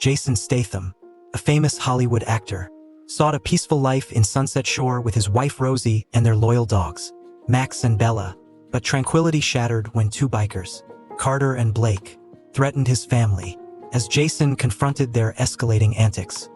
Jason Statham, a famous Hollywood actor, sought a peaceful life in Sunset Shore with his wife Rosie and their loyal dogs, Max and Bella. But tranquility shattered when two bikers, Carter and Blake, threatened his family. As Jason confronted their escalating antics,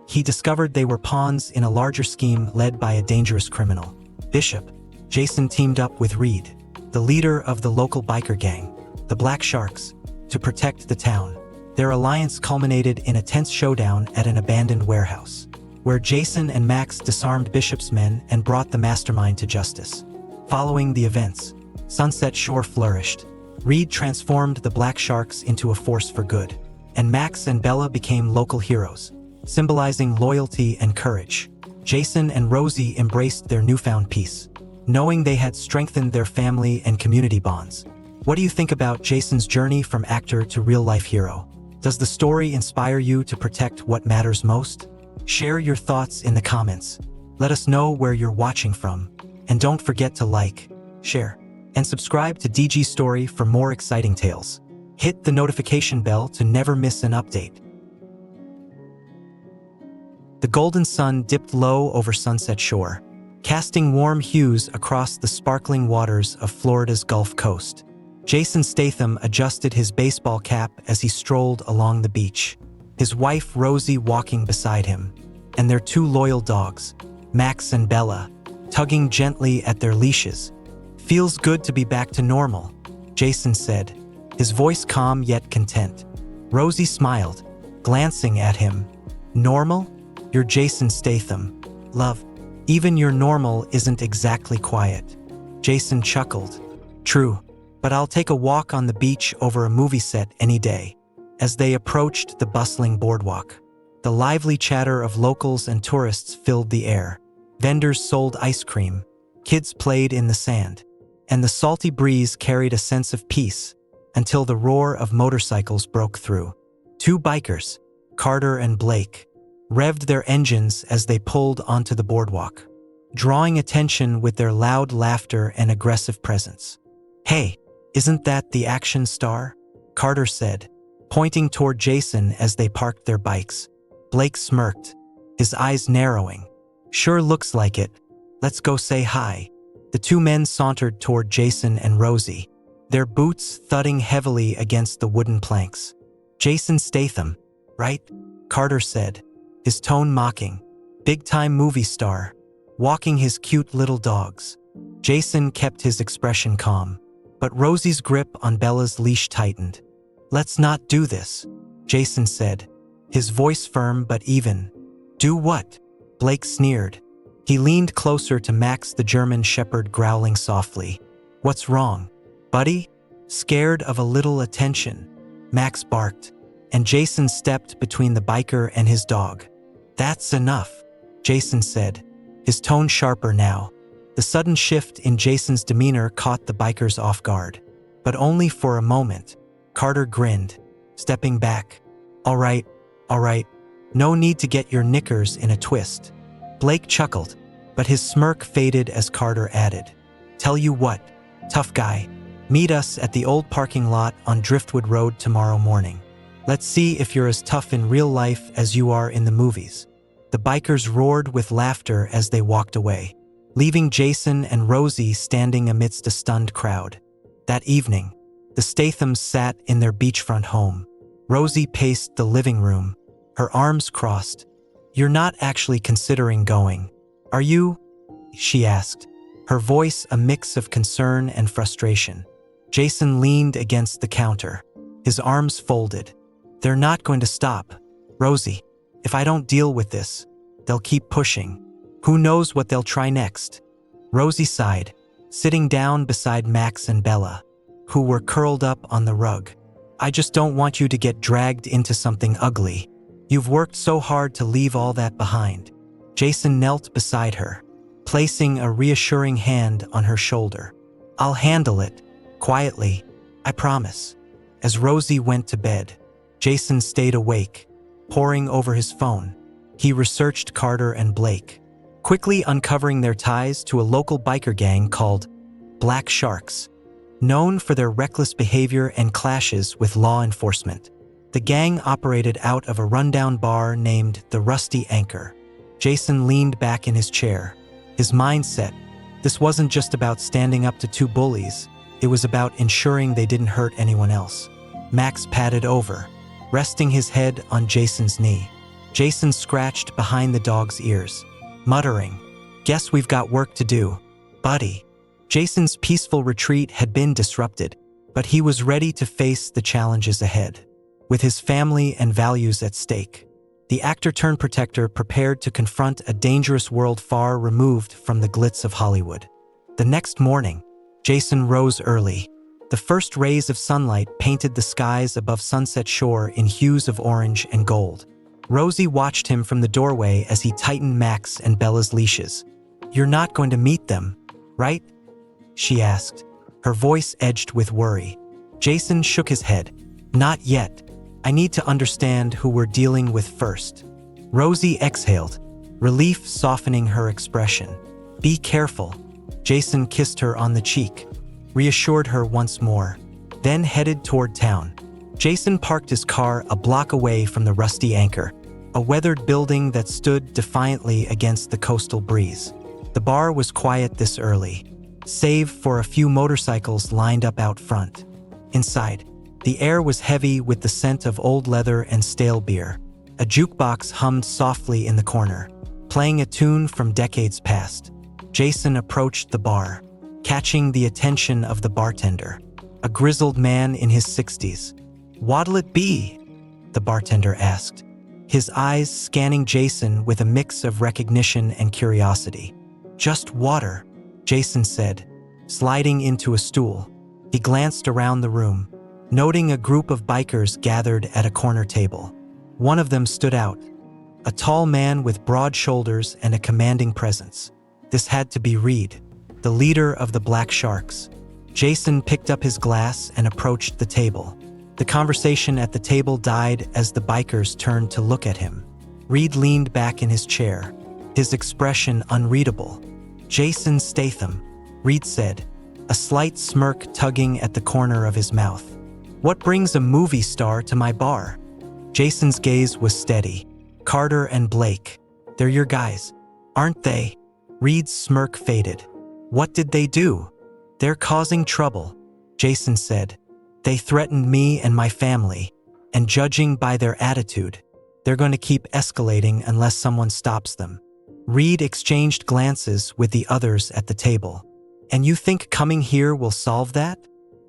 he discovered they were pawns in a larger scheme led by a dangerous criminal, Bishop. Jason teamed up with Reed, the leader of the local biker gang, the Black Sharks, to protect the town. Their alliance culminated in a tense showdown at an abandoned warehouse, where Jason and Max disarmed Bishop's men and brought the mastermind to justice. Following the events, Sunset Shore flourished. Reed transformed the Black Sharks into a force for good, and Max and Bella became local heroes, symbolizing loyalty and courage. Jason and Rosie embraced their newfound peace, knowing they had strengthened their family and community bonds. What do you think about Jason's journey from actor to real-life hero? Does the story inspire you to protect what matters most? Share your thoughts in the comments. Let us know where you're watching from. And don't forget to like, share, and subscribe to DG Story for more exciting tales. Hit the notification bell to never miss an update. The golden sun dipped low over Sunset Shore, casting warm hues across the sparkling waters of Florida's Gulf Coast. Jason Statham adjusted his baseball cap as he strolled along the beach, his wife Rosie walking beside him, and their two loyal dogs, Max and Bella, tugging gently at their leashes. "Feels good to be back to normal," Jason said, his voice calm yet content. Rosie smiled, glancing at him. "Normal? You're Jason Statham, love. Even your normal isn't exactly quiet." Jason chuckled. "True, but I'll take a walk on the beach over a movie set any day." As they approached the bustling boardwalk, the lively chatter of locals and tourists filled the air. Vendors sold ice cream, kids played in the sand, and the salty breeze carried a sense of peace until the roar of motorcycles broke through. Two bikers, Carter and Blake, revved their engines as they pulled onto the boardwalk, drawing attention with their loud laughter and aggressive presence. "Hey, isn't that the action star?" Carter said, pointing toward Jason as they parked their bikes. Blake smirked, his eyes narrowing. "Sure looks like it. Let's go say hi." The two men sauntered toward Jason and Rosie, their boots thudding heavily against the wooden planks. "Jason Statham, right?" Carter said, his tone mocking. "Big-time movie star, walking his cute little dogs." Jason kept his expression calm, but Rosie's grip on Bella's leash tightened. "Let's not do this," Jason said, his voice firm but even. "Do what?" Blake sneered. He leaned closer to Max the German Shepherd, growling softly. "What's wrong, buddy? Scared of a little attention?" Max barked, and Jason stepped between the biker and his dog. "That's enough," Jason said, his tone sharper now. The sudden shift in Jason's demeanor caught the bikers off guard, but only for a moment. Carter grinned, stepping back. All right, no need to get your knickers in a twist." Blake chuckled, but his smirk faded as Carter added, "Tell you what, tough guy, meet us at the old parking lot on Driftwood Road tomorrow morning. Let's see if you're as tough in real life as you are in the movies." The bikers roared with laughter as they walked away, leaving Jason and Rosie standing amidst a stunned crowd. That evening, the Stathams sat in their beachfront home. Rosie paced the living room, her arms crossed. "You're not actually considering going, are you?" she asked, her voice a mix of concern and frustration. Jason leaned against the counter, his arms folded. "They're not going to stop, Rosie. If I don't deal with this, they'll keep pushing. Who knows what they'll try next?" Rosie sighed, sitting down beside Max and Bella, who were curled up on the rug. "I just don't want you to get dragged into something ugly. You've worked so hard to leave all that behind." Jason knelt beside her, placing a reassuring hand on her shoulder. "I'll handle it, quietly, I promise." As Rosie went to bed, Jason stayed awake, poring over his phone. He researched Carter and Blake, quickly uncovering their ties to a local biker gang called Black Sharks, known for their reckless behavior and clashes with law enforcement. The gang operated out of a rundown bar named the Rusty Anchor. Jason leaned back in his chair. His mind set. This wasn't just about standing up to two bullies. It was about ensuring they didn't hurt anyone else. Max padded over, resting his head on Jason's knee. Jason scratched behind the dog's ears, muttering, "Guess we've got work to do, buddy." Jason's peaceful retreat had been disrupted, but he was ready to face the challenges ahead. With his family and values at stake, the actor-turned-protector prepared to confront a dangerous world far removed from the glitz of Hollywood. The next morning, Jason rose early. The first rays of sunlight painted the skies above Sunset Shore in hues of orange and gold. Rosie watched him from the doorway as he tightened Max and Bella's leashes. "You're not going to meet them, right?" she asked, her voice edged with worry. Jason shook his head. "Not yet. I need to understand who we're dealing with first." Rosie exhaled, relief softening her expression. "Be careful." Jason kissed her on the cheek, reassured her once more, then headed toward town. Jason parked his car a block away from the Rusty Anchor, a weathered building that stood defiantly against the coastal breeze. The bar was quiet this early, save for a few motorcycles lined up out front. Inside, the air was heavy with the scent of old leather and stale beer. A jukebox hummed softly in the corner, playing a tune from decades past. Jason approached the bar, catching the attention of the bartender, a grizzled man in his 60s. "What'll it be?" the bartender asked, his eyes scanning Jason with a mix of recognition and curiosity. "Just water," Jason said, sliding into a stool. He glanced around the room, noting a group of bikers gathered at a corner table. One of them stood out, a tall man with broad shoulders and a commanding presence. This had to be Reed, the leader of the Black Sharks. Jason picked up his glass and approached the table. The conversation at the table died as the bikers turned to look at him. Reed leaned back in his chair, his expression unreadable. "Jason Statham," Reed said, a slight smirk tugging at the corner of his mouth. "What brings a movie star to my bar?" Jason's gaze was steady. "Carter and Blake. They're your guys, aren't they?" Reed's smirk faded. "What did they do?" "They're causing trouble," Jason said. "They threatened me and my family, and judging by their attitude, they're going to keep escalating unless someone stops them." Reed exchanged glances with the others at the table. "And you think coming here will solve that?"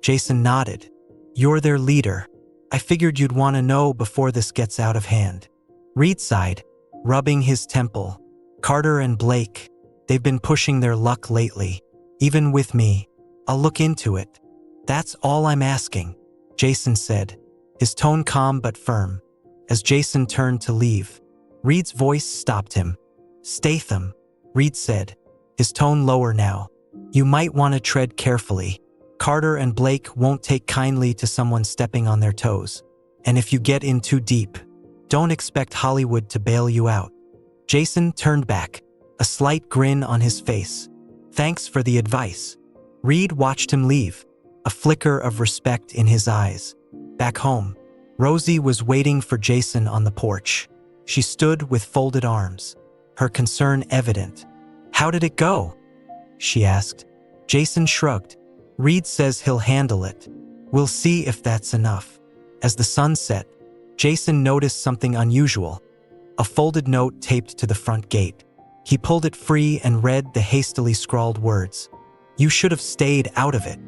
Jason nodded. "You're their leader. I figured you'd want to know before this gets out of hand." Reed sighed, rubbing his temple. "Carter and Blake, they've been pushing their luck lately, even with me. I'll look into it." "That's all I'm asking," Jason said, his tone calm but firm. As Jason turned to leave, Reed's voice stopped him. "Statham," Reed said, his tone lower now. "You might want to tread carefully. Carter and Blake won't take kindly to someone stepping on their toes. And if you get in too deep, don't expect Hollywood to bail you out." Jason turned back, a slight grin on his face. "Thanks for the advice." Reed watched him leave, a flicker of respect in his eyes. Back home, Rosie was waiting for Jason on the porch. She stood with folded arms, her concern evident. "How did it go?" she asked. Jason shrugged. "Reed says he'll handle it. We'll see if that's enough." As the sun set, Jason noticed something unusual, a folded note taped to the front gate. He pulled it free and read the hastily scrawled words. "You should have stayed out of it."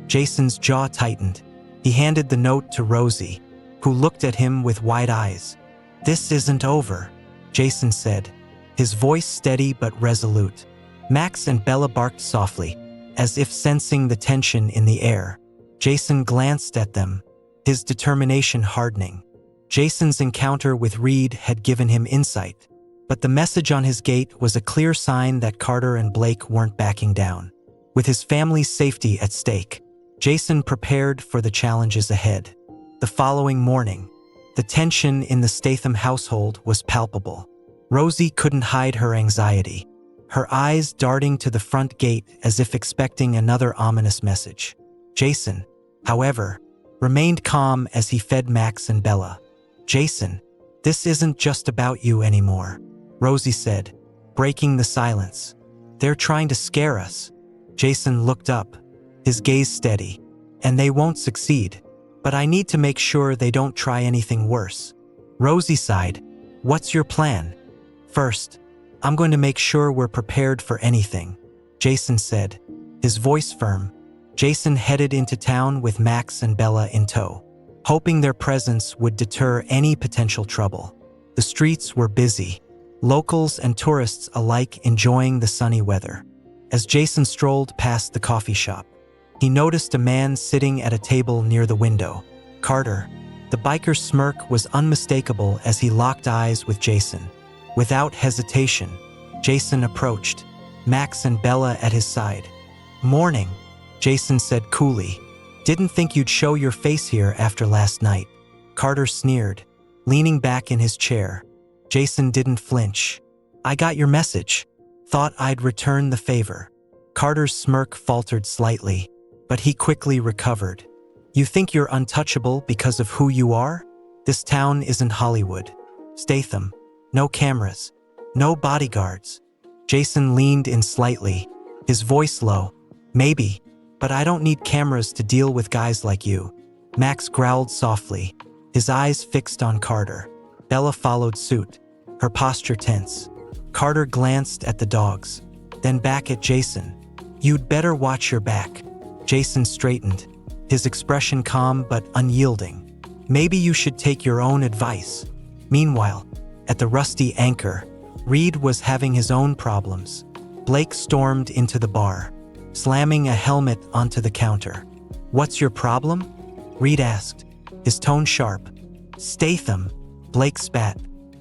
Jason's jaw tightened. He handed the note to Rosie, who looked at him with wide eyes. "This isn't over," Jason said, his voice steady but resolute. Max and Bella barked softly, as if sensing the tension in the air. Jason glanced at them, his determination hardening. Jason's encounter with Reed had given him insight, but the message on his gate was a clear sign that Carter and Blake weren't backing down. With his family's safety at stake, Jason prepared for the challenges ahead. The following morning, the tension in the Statham household was palpable. Rosie couldn't hide her anxiety, her eyes darting to the front gate as if expecting another ominous message. Jason, however, remained calm as he fed Max and Bella. Jason, this isn't just about you anymore, Rosie said, breaking the silence. They're trying to scare us. Jason looked up, his gaze steady. And they won't succeed. But I need to make sure they don't try anything worse. Rosie sighed. What's your plan? First, I'm going to make sure we're prepared for anything, Jason said, his voice firm. Jason headed into town with Max and Bella in tow, hoping their presence would deter any potential trouble. The streets were busy, locals and tourists alike enjoying the sunny weather. As Jason strolled past the coffee shop, he noticed a man sitting at a table near the window. Carter. The biker's smirk was unmistakable as he locked eyes with Jason. Without hesitation, Jason approached, Max and Bella at his side. Morning, Jason said coolly. Didn't think you'd show your face here after last night. Carter sneered, leaning back in his chair. Jason didn't flinch. I got your message. Thought I'd return the favor. Carter's smirk faltered slightly, but he quickly recovered. You think you're untouchable because of who you are? This town isn't Hollywood. Statham. No cameras. No bodyguards. Jason leaned in slightly, his voice low. Maybe, but I don't need cameras to deal with guys like you. Max growled softly, his eyes fixed on Carter. Bella followed suit, her posture tense. Carter glanced at the dogs, then back at Jason. You'd better watch your back. Jason straightened, his expression calm but unyielding. Maybe you should take your own advice. Meanwhile, at the Rusty Anchor, Reed was having his own problems. Blake stormed into the bar, slamming a helmet onto the counter. What's your problem? Reed asked, his tone sharp. Statham, Blake spat.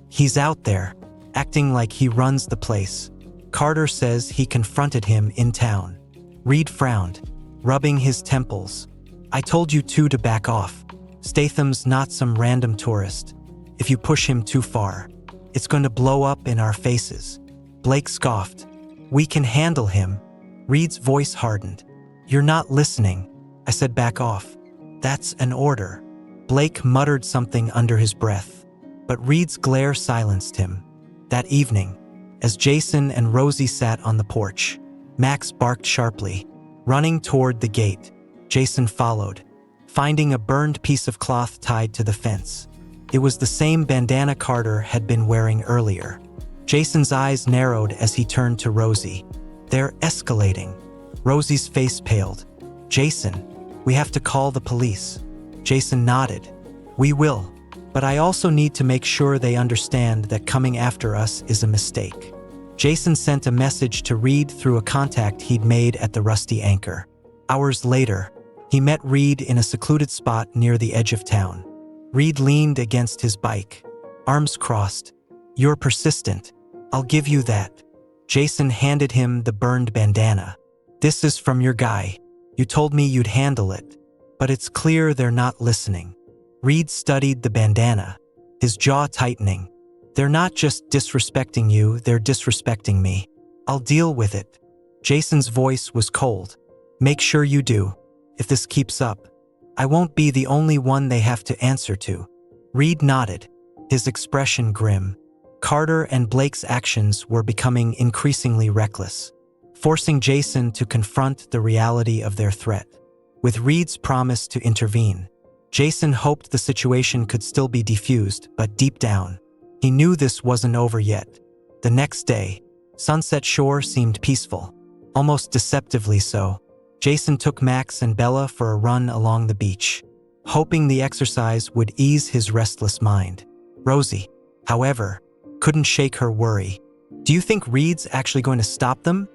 He's out there, acting like he runs the place. Carter says he confronted him in town. Reed frowned, rubbing his temples. I told you two to back off. Statham's not some random tourist. If you push him too far, it's going to blow up in our faces. Blake scoffed. We can handle him. Reed's voice hardened. You're not listening. I said back off. That's an order. Blake muttered something under his breath, but Reed's glare silenced him. That evening, as Jason and Rosie sat on the porch, Max barked sharply, running toward the gate. Jason followed, finding a burned piece of cloth tied to the fence. It was the same bandana Carter had been wearing earlier. Jason's eyes narrowed as he turned to Rosie. They're escalating. Rosie's face paled. Jason, we have to call the police. Jason nodded. We will, but I also need to make sure they understand that coming after us is a mistake. Jason sent a message to Reed through a contact he'd made at the Rusty Anchor. Hours later, he met Reed in a secluded spot near the edge of town. Reed leaned against his bike, arms crossed. You're persistent. I'll give you that. Jason handed him the burned bandana. This is from your guy. You told me you'd handle it, but it's clear they're not listening. Reed studied the bandana, his jaw tightening. They're not just disrespecting you, they're disrespecting me. I'll deal with it. Jason's voice was cold. Make sure you do. If this keeps up, I won't be the only one they have to answer to. Reed nodded, his expression grim. Carter and Blake's actions were becoming increasingly reckless, forcing Jason to confront the reality of their threat. With Reed's promise to intervene, Jason hoped the situation could still be defused, but deep down, he knew this wasn't over yet. The next day, Sunset Shore seemed peaceful, almost deceptively so. Jason took Max and Bella for a run along the beach, hoping the exercise would ease his restless mind. Rosie, however, couldn't shake her worry. Do you think Reed's actually going to stop them?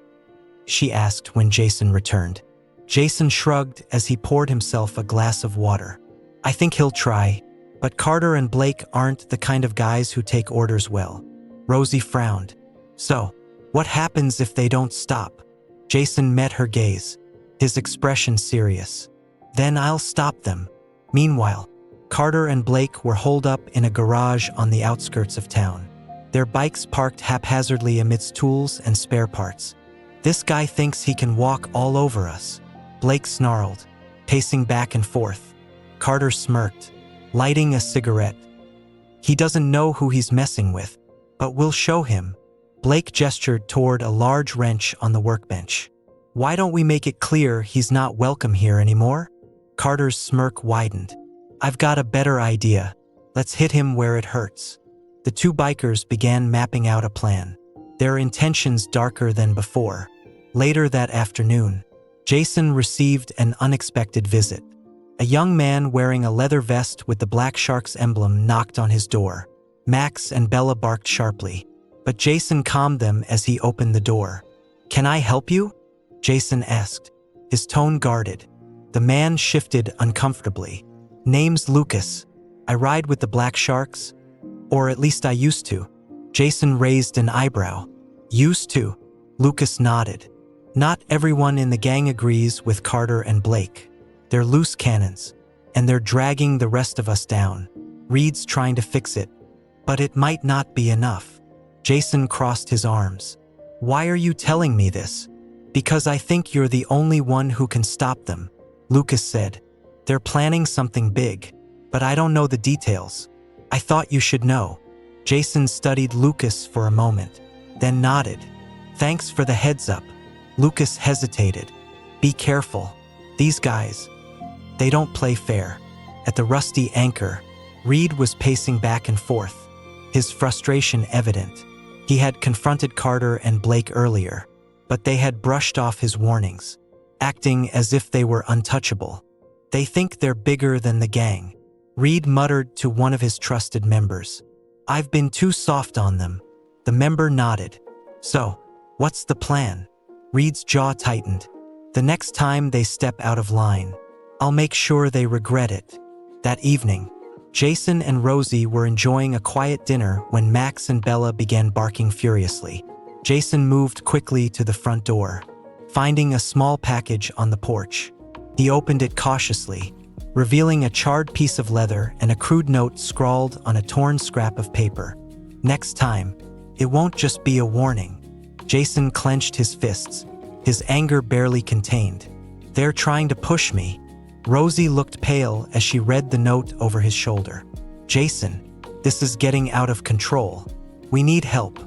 She asked when Jason returned. Jason shrugged as he poured himself a glass of water. I think he'll try, but Carter and Blake aren't the kind of guys who take orders well. Rosie frowned. So, what happens if they don't stop? Jason met her gaze, his expression serious. Then I'll stop them. Meanwhile, Carter and Blake were holed up in a garage on the outskirts of town, their bikes parked haphazardly amidst tools and spare parts. This guy thinks he can walk all over us, Blake snarled, pacing back and forth. Carter smirked, lighting a cigarette. He doesn't know who he's messing with, but we'll show him. Blake gestured toward a large wrench on the workbench. Why don't we make it clear he's not welcome here anymore? Carter's smirk widened. I've got a better idea. Let's hit him where it hurts. The two bikers began mapping out a plan, their intentions darker than before. Later that afternoon, Jason received an unexpected visit. A young man wearing a leather vest with the Black Shark's emblem knocked on his door. Max and Bella barked sharply, but Jason calmed them as he opened the door. Can I help you? Jason asked, his tone guarded. The man shifted uncomfortably. Name's Lucas. I ride with the Black Sharks. Or at least I used to. Jason raised an eyebrow. Used to? Lucas nodded. Not everyone in the gang agrees with Carter and Blake. They're loose cannons, and they're dragging the rest of us down. Reed's trying to fix it, but it might not be enough. Jason crossed his arms. Why are you telling me this? Because I think you're the only one who can stop them, Lucas said. They're planning something big, but I don't know the details. I thought you should know. Jason studied Lucas for a moment, then nodded. Thanks for the heads up. Lucas hesitated. Be careful. These guys, they don't play fair. At the rusty anchor, Reed was pacing back and forth, his frustration evident. He had confronted Carter and Blake earlier, but they had brushed off his warnings, acting as if they were untouchable. They think they're bigger than the gang, Reed muttered to one of his trusted members. I've been too soft on them. The member nodded. So, what's the plan? Reed's jaw tightened. The next time they step out of line, I'll make sure they regret it. That evening, Jason and Rosie were enjoying a quiet dinner when Max and Bella began barking furiously. Jason moved quickly to the front door, finding a small package on the porch. He opened it cautiously, revealing a charred piece of leather and a crude note scrawled on a torn scrap of paper. Next time, it won't just be a warning. Jason clenched his fists, his anger barely contained. They're trying to push me. Rosie looked pale as she read the note over his shoulder. Jason, this is getting out of control. We need help.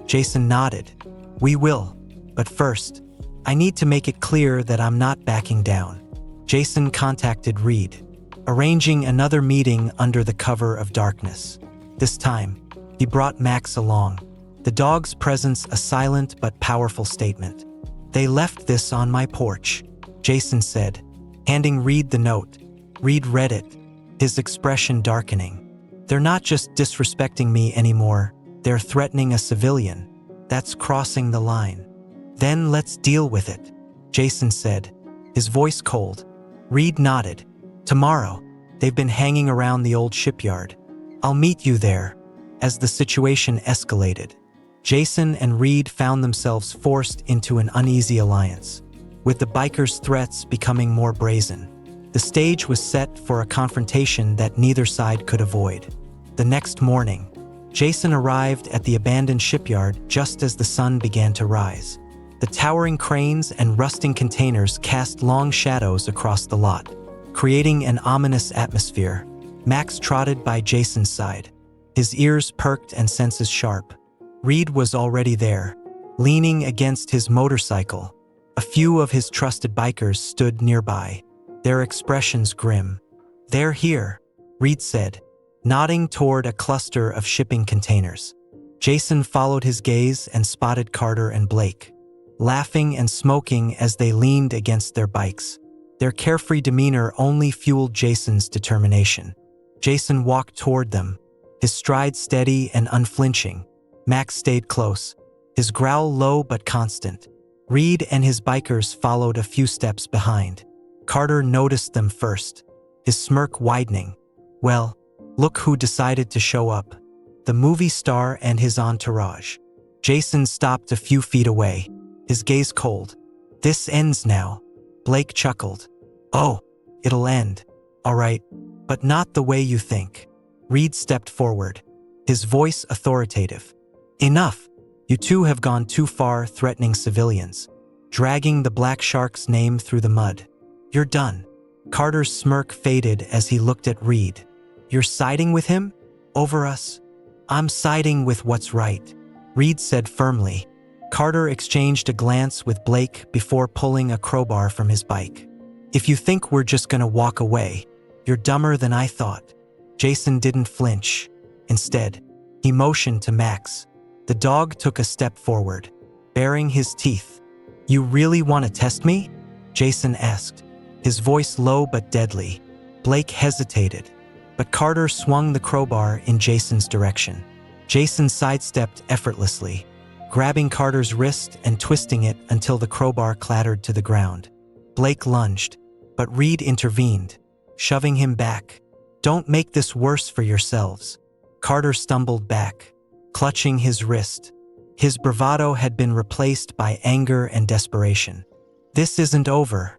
Jason nodded. We will. But first, I need to make it clear that I'm not backing down. Jason contacted Reed, arranging another meeting under the cover of darkness. This time, he brought Max along, the dog's presence a silent but powerful statement. They left this on my porch, Jason said, handing Reed the note. Reed read it, his expression darkening. They're not just disrespecting me anymore, they're threatening a civilian. That's crossing the line. Then let's deal with it, Jason said, his voice cold. Reed nodded. Tomorrow, they've been hanging around the old shipyard. I'll meet you there. As the situation escalated, Jason and Reed found themselves forced into an uneasy alliance, with the bikers' threats becoming more brazen. The stage was set for a confrontation that neither side could avoid. The next morning, Jason arrived at the abandoned shipyard just as the sun began to rise. The towering cranes and rusting containers cast long shadows across the lot, creating an ominous atmosphere. Max trotted by Jason's side, his ears perked and senses sharp. Reed was already there, leaning against his motorcycle. A few of his trusted bikers stood nearby, their expressions grim. They're here, Reed said, nodding toward a cluster of shipping containers. Jason followed his gaze and spotted Carter and Blake, laughing and smoking as they leaned against their bikes. Their carefree demeanor only fueled Jason's determination. Jason walked toward them, his stride steady and unflinching. Max stayed close, his growl low but constant. Reed and his bikers followed a few steps behind. Carter noticed them first, his smirk widening. Well, look who decided to show up. The movie star and his entourage. Jason stopped a few feet away, his gaze cold. This ends now, Blake chuckled. Oh, it'll end. All right, but not the way you think. Reed stepped forward, his voice authoritative. Enough. You two have gone too far threatening civilians, dragging the Black Shark's name through the mud. You're done. Carter's smirk faded as he looked at Reed. You're siding with him? Over us? I'm siding with what's right, Reed said firmly. Carter exchanged a glance with Blake before pulling a crowbar from his bike. If you think we're just gonna walk away, you're dumber than I thought. Jason didn't flinch. Instead, he motioned to Max. The dog took a step forward, baring his teeth. You really want to test me? Jason asked, his voice low but deadly. Blake hesitated, but Carter swung the crowbar in Jason's direction. Jason sidestepped effortlessly, grabbing Carter's wrist and twisting it until the crowbar clattered to the ground. Blake lunged, but Reed intervened, shoving him back. Don't make this worse for yourselves. Carter stumbled back, clutching his wrist. His bravado had been replaced by anger and desperation. This isn't over,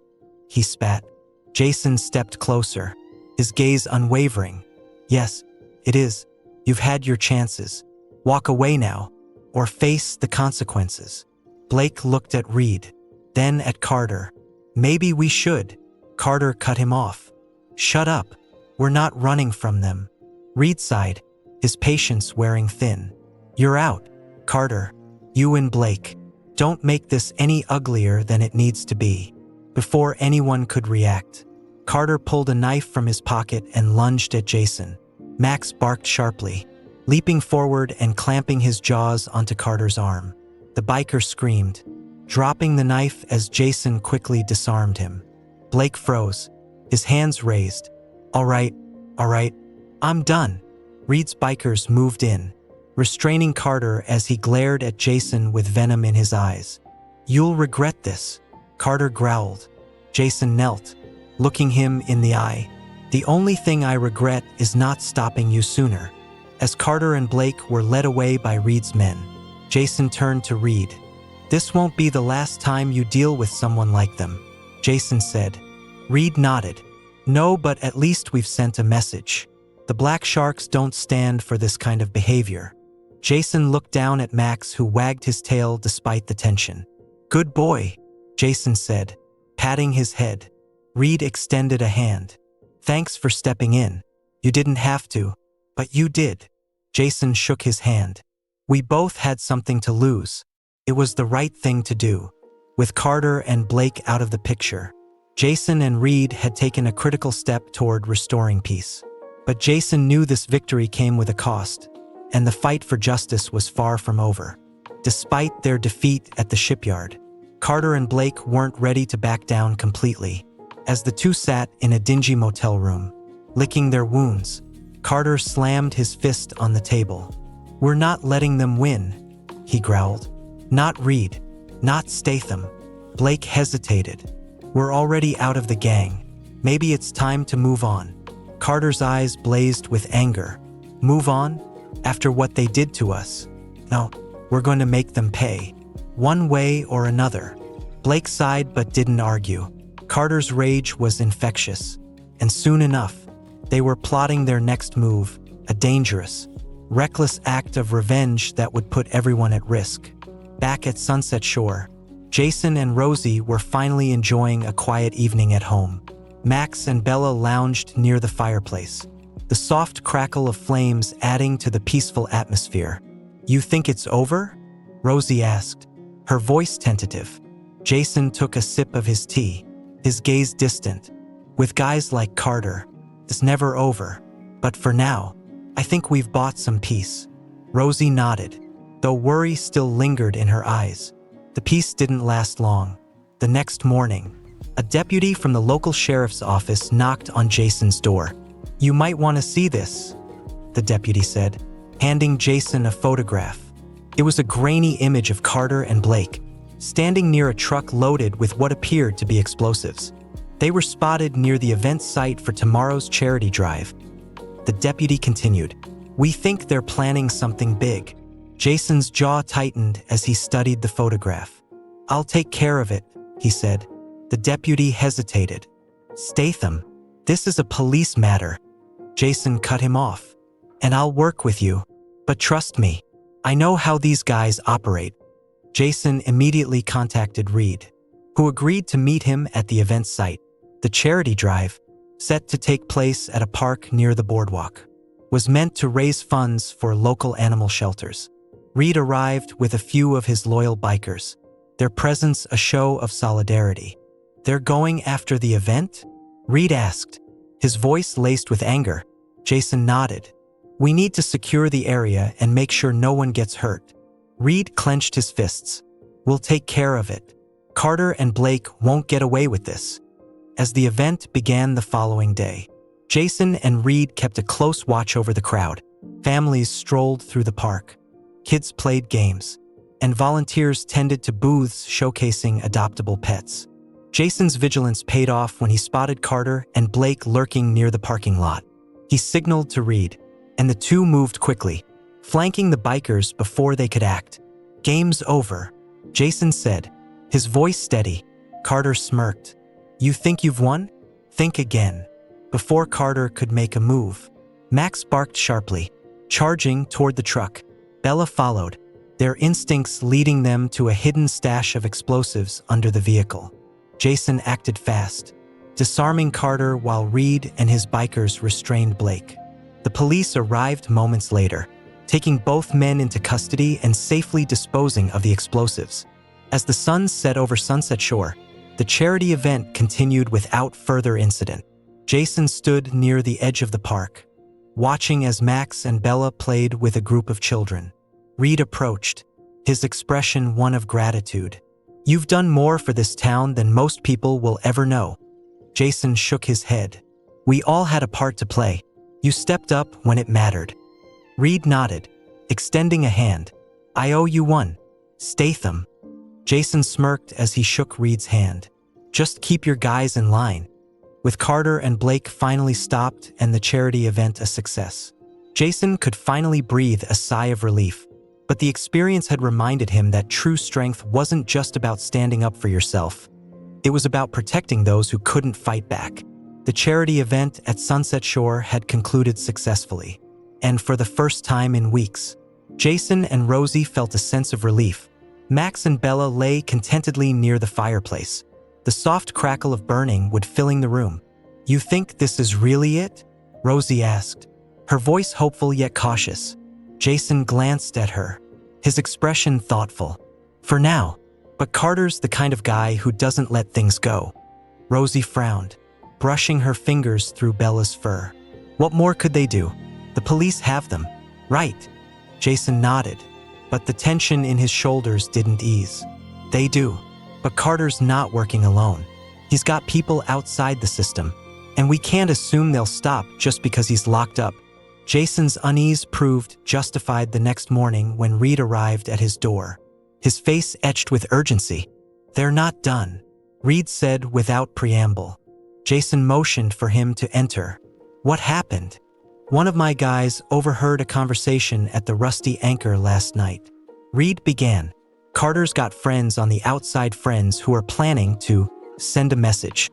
he spat. Jason stepped closer, his gaze unwavering. Yes, it is. You've had your chances. Walk away now, or face the consequences. Blake looked at Reed, then at Carter. Maybe we should. Carter cut him off. Shut up. We're not running from them. Reed sighed, his patience wearing thin. You're out, Carter. You and Blake. Don't make this any uglier than it needs to be. Before anyone could react, Carter pulled a knife from his pocket and lunged at Jason. Max barked sharply, leaping forward and clamping his jaws onto Carter's arm. The biker screamed, dropping the knife as Jason quickly disarmed him. Blake froze, his hands raised. All right, I'm done. Reed's bikers moved in, restraining Carter as he glared at Jason with venom in his eyes. You'll regret this, Carter growled. Jason knelt, looking him in the eye. The only thing I regret is not stopping you sooner. As Carter and Blake were led away by Reed's men, Jason turned to Reed. This won't be the last time you deal with someone like them, Jason said. Reed nodded. No, but at least we've sent a message. The Black Sharks don't stand for this kind of behavior. Jason looked down at Max, who wagged his tail despite the tension. Good boy, Jason said, patting his head. Reed extended a hand. Thanks for stepping in. You didn't have to, but you did. Jason shook his hand. We both had something to lose. It was the right thing to do. With Carter and Blake out of the picture, Jason and Reed had taken a critical step toward restoring peace. But Jason knew this victory came with a cost, and the fight for justice was far from over. Despite their defeat at the shipyard, Carter and Blake weren't ready to back down completely. As the two sat in a dingy motel room, licking their wounds, Carter slammed his fist on the table. We're not letting them win, he growled. Not Reed, not Statham. Blake hesitated. We're already out of the gang. Maybe it's time to move on. Carter's eyes blazed with anger. Move on? After what they did to us? No, we're going to make them pay. One way or another. Blake sighed but didn't argue. Carter's rage was infectious, and soon enough, they were plotting their next move, a dangerous, reckless act of revenge that would put everyone at risk. Back at Sunset Shore, Jason and Rosie were finally enjoying a quiet evening at home. Max and Bella lounged near the fireplace, the soft crackle of flames adding to the peaceful atmosphere. You think it's over? Rosie asked, her voice tentative. Jason took a sip of his tea, his gaze distant. With guys like Carter, it's never over. But for now, I think we've bought some peace. Rosie nodded, though worry still lingered in her eyes. The peace didn't last long. The next morning, a deputy from the local sheriff's office knocked on Jason's door. You might want to see this, the deputy said, handing Jason a photograph. It was a grainy image of Carter and Blake, standing near a truck loaded with what appeared to be explosives. They were spotted near the event site for tomorrow's charity drive. The deputy continued, We think they're planning something big. Jason's jaw tightened as he studied the photograph. I'll take care of it, he said. The deputy hesitated. Statham, this is a police matter. Jason cut him off. And I'll work with you. But trust me, I know how these guys operate. Jason immediately contacted Reed, who agreed to meet him at the event site, the charity drive, set to take place at a park near the boardwalk. was meant to raise funds for local animal shelters. Reed arrived with a few of his loyal bikers, their presence a show of solidarity. "They're going after the event?" Reed asked, his voice laced with anger. Jason nodded. "We need to secure the area and make sure no one gets hurt." Reed clenched his fists. "We'll take care of it. Carter and Blake won't get away with this." As the event began the following day, Jason and Reed kept a close watch over the crowd. Families strolled through the park. Kids played games, and volunteers tended to booths showcasing adoptable pets. Jason's vigilance paid off when he spotted Carter and Blake lurking near the parking lot. He signaled to Reed, and the two moved quickly, flanking the bikers before they could act. "Game's over," Jason said, his voice steady. Carter smirked. "You think you've won? Think again." Before Carter could make a move, Max barked sharply, charging toward the truck. Bella followed, their instincts leading them to a hidden stash of explosives under the vehicle. Jason acted fast, disarming Carter while Reed and his bikers restrained Blake. The police arrived moments later, taking both men into custody and safely disposing of the explosives. As the sun set over Sunset Shore, the charity event continued without further incident. Jason stood near the edge of the park, watching as Max and Bella played with a group of children. Reed approached, his expression one of gratitude. "You've done more for this town than most people will ever know." Jason shook his head. "We all had a part to play. You stepped up when it mattered." Reed nodded, extending a hand. "I owe you one, Statham." Jason smirked as he shook Reed's hand. "Just keep your guys in line." With Carter and Blake finally stopped and the charity event a success, Jason could finally breathe a sigh of relief. But the experience had reminded him that true strength wasn't just about standing up for yourself. It was about protecting those who couldn't fight back. The charity event at Sunset Shore had concluded successfully, and for the first time in weeks, Jason and Rosie felt a sense of relief. Max and Bella lay contentedly near the fireplace, the soft crackle of burning wood filling the room. "You think this is really it?" Rosie asked, her voice hopeful yet cautious. Jason glanced at her, his expression thoughtful. "For now, but Carter's the kind of guy who doesn't let things go." Rosie frowned, brushing her fingers through Bella's fur. "What more could they do? The police have them, right?" Jason nodded, but the tension in his shoulders didn't ease. "They do. But Carter's not working alone. He's got people outside the system, and we can't assume they'll stop just because he's locked up." Jason's unease proved justified the next morning when Reed arrived at his door, his face etched with urgency. "They're not done," Reed said without preamble. Jason motioned for him to enter. "What happened?" "One of my guys overheard a conversation at the Rusty Anchor last night," Reed began. "Carter's got friends on the outside, friends who are planning to send a message."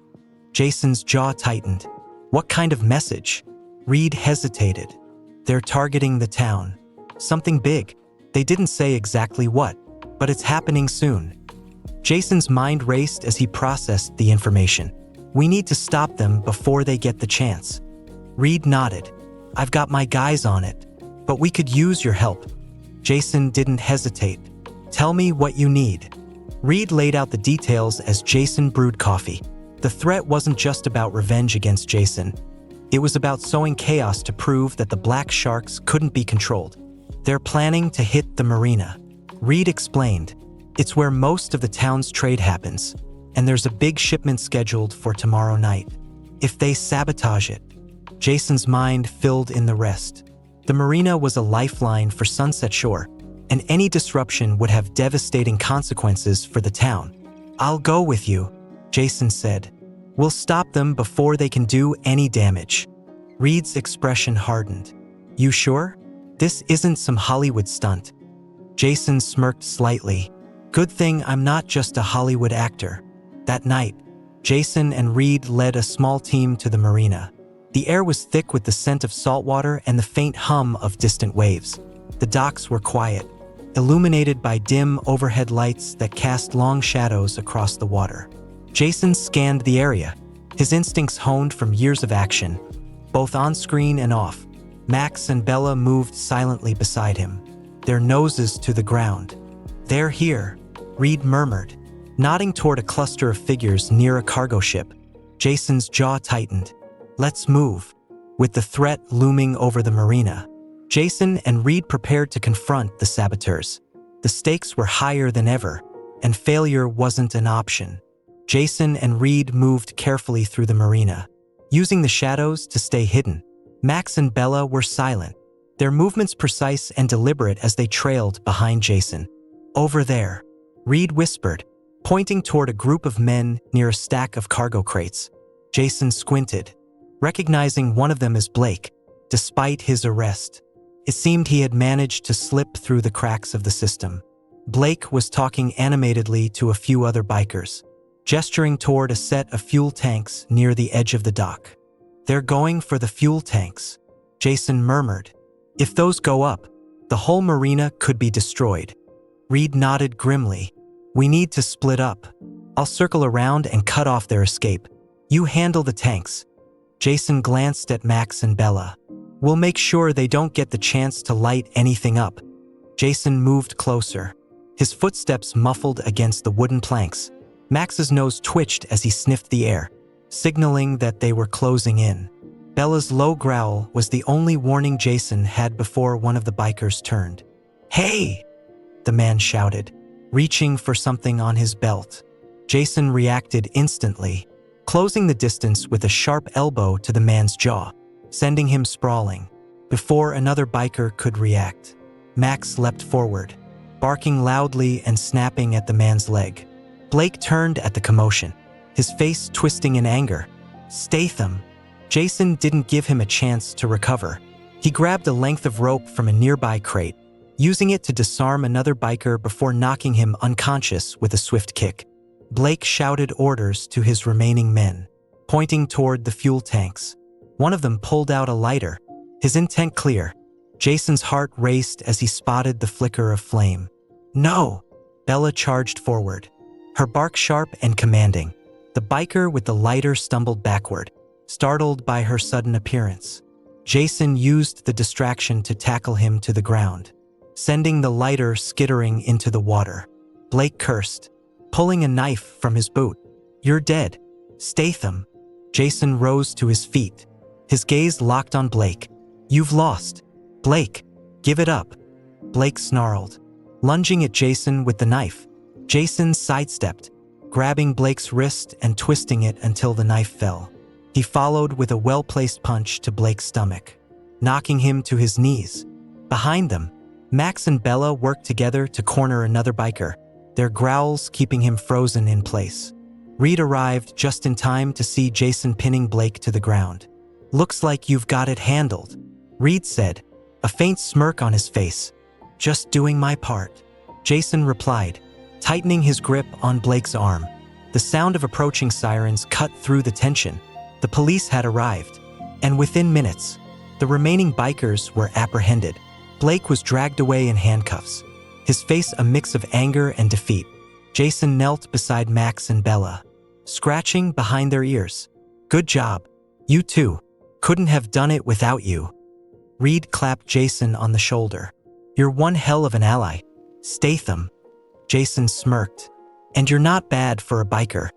Jason's jaw tightened. "What kind of message?" Reed hesitated. "They're targeting the town. Something big. They didn't say exactly what, but it's happening soon." Jason's mind raced as he processed the information. "We need to stop them before they get the chance." Reed nodded. "I've got my guys on it, but we could use your help." Jason didn't hesitate. "Tell me what you need." Reed laid out the details as Jason brewed coffee. The threat wasn't just about revenge against Jason. It was about sowing chaos to prove that the Black Sharks couldn't be controlled. "They're planning to hit the marina," Reed explained. "It's where most of the town's trade happens, and there's a big shipment scheduled for tomorrow night. If they sabotage it..." Jason's mind filled in the rest. The marina was a lifeline for Sunset Shore, and any disruption would have devastating consequences for the town. "I'll go with you," Jason said. "We'll stop them before they can do any damage." Reed's expression hardened. "You sure? This isn't some Hollywood stunt." Jason smirked slightly. "Good thing I'm not just a Hollywood actor." That night, Jason and Reed led a small team to the marina. The air was thick with the scent of saltwater and the faint hum of distant waves. The docks were quiet, illuminated by dim overhead lights that cast long shadows across the water. Jason scanned the area, his instincts honed from years of action, both on screen and off. Max and Bella moved silently beside him, their noses to the ground. "They're here," Reed murmured, nodding toward a cluster of figures near a cargo ship. Jason's jaw tightened. "Let's move." With the threat looming over the marina, Jason and Reed prepared to confront the saboteurs. The stakes were higher than ever, and failure wasn't an option. Jason and Reed moved carefully through the marina, using the shadows to stay hidden. Max and Bella were silent, their movements precise and deliberate as they trailed behind Jason. "Over there," Reed whispered, pointing toward a group of men near a stack of cargo crates. Jason squinted, recognizing one of them as Blake, despite his arrest. It seemed he had managed to slip through the cracks of the system. Blake was talking animatedly to a few other bikers, gesturing toward a set of fuel tanks near the edge of the dock. "They're going for the fuel tanks," Jason murmured. "If those go up, the whole marina could be destroyed." Reed nodded grimly. "We need to split up. I'll circle around and cut off their escape. You handle the tanks." Jason glanced at Max and Bella. "We'll make sure they don't get the chance to light anything up." Jason moved closer, his footsteps muffled against the wooden planks. Max's nose twitched as he sniffed the air, signaling that they were closing in. Bella's low growl was the only warning Jason had before one of the bikers turned. "Hey!" the man shouted, reaching for something on his belt. Jason reacted instantly, closing the distance with a sharp elbow to the man's jaw, sending him sprawling. Before another biker could react, Max leapt forward, barking loudly and snapping at the man's leg. Blake turned at the commotion, his face twisting in anger. "Statham!" Jason didn't give him a chance to recover. He grabbed a length of rope from a nearby crate, using it to disarm another biker before knocking him unconscious with a swift kick. Blake shouted orders to his remaining men, pointing toward the fuel tanks. One of them pulled out a lighter, his intent clear. Jason's heart raced as he spotted the flicker of flame. "No!" Bella charged forward, her bark sharp and commanding. The biker with the lighter stumbled backward, startled by her sudden appearance. Jason used the distraction to tackle him to the ground, sending the lighter skittering into the water. Blake cursed, pulling a knife from his boot. "You're dead, Statham." Jason rose to his feet, his gaze locked on Blake. "You've lost. Blake, give it up." Blake snarled, lunging at Jason with the knife. Jason sidestepped, grabbing Blake's wrist and twisting it until the knife fell. He followed with a well-placed punch to Blake's stomach, knocking him to his knees. Behind them, Max and Bella worked together to corner another biker, their growls keeping him frozen in place. Reed arrived just in time to see Jason pinning Blake to the ground. "Looks like you've got it handled," Reed said, a faint smirk on his face. "Just doing my part," Jason replied, tightening his grip on Blake's arm. The sound of approaching sirens cut through the tension. The police had arrived, and within minutes, the remaining bikers were apprehended. Blake was dragged away in handcuffs, his face a mix of anger and defeat. Jason knelt beside Max and Bella, scratching behind their ears. "Good job. You two. Couldn't have done it without you." Reed clapped Jason on the shoulder. "You're one hell of an ally, Statham." Jason smirked. "And you're not bad for a biker."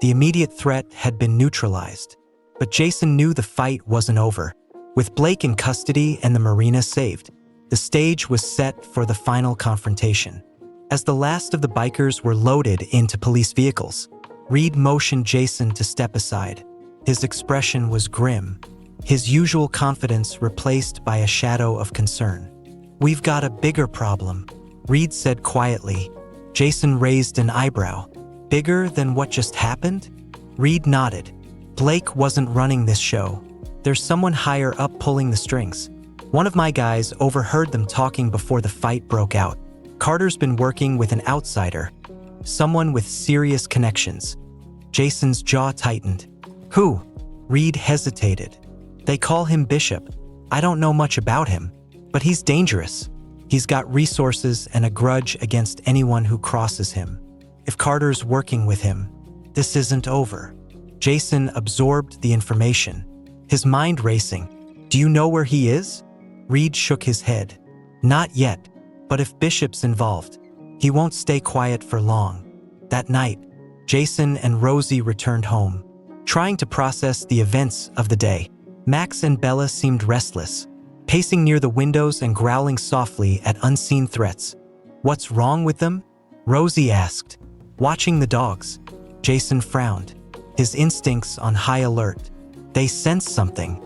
The immediate threat had been neutralized, but Jason knew the fight wasn't over. With Blake in custody and the marina saved, the stage was set for the final confrontation. As the last of the bikers were loaded into police vehicles, Reed motioned Jason to step aside. His expression was grim, his usual confidence replaced by a shadow of concern. "We've got a bigger problem," Reed said quietly. Jason raised an eyebrow. "Bigger than what just happened?" Reed nodded. "Blake wasn't running this show. There's someone higher up pulling the strings. One of my guys overheard them talking before the fight broke out. Carter's been working with an outsider, someone with serious connections." Jason's jaw tightened. "Who?" Reed hesitated. "They call him Bishop. I don't know much about him, but he's dangerous. He's got resources and a grudge against anyone who crosses him. If Carter's working with him, this isn't over." Jason absorbed the information, his mind racing. "Do you know where he is?" Reed shook his head. Not yet, but if Bishop's involved, he won't stay quiet for long. That night, Jason and Rosie returned home, trying to process the events of the day. Max and Bella seemed restless, pacing near the windows and growling softly at unseen threats. "What's wrong with them?" Rosie asked, watching the dogs. Jason frowned, his instincts on high alert. They sensed something.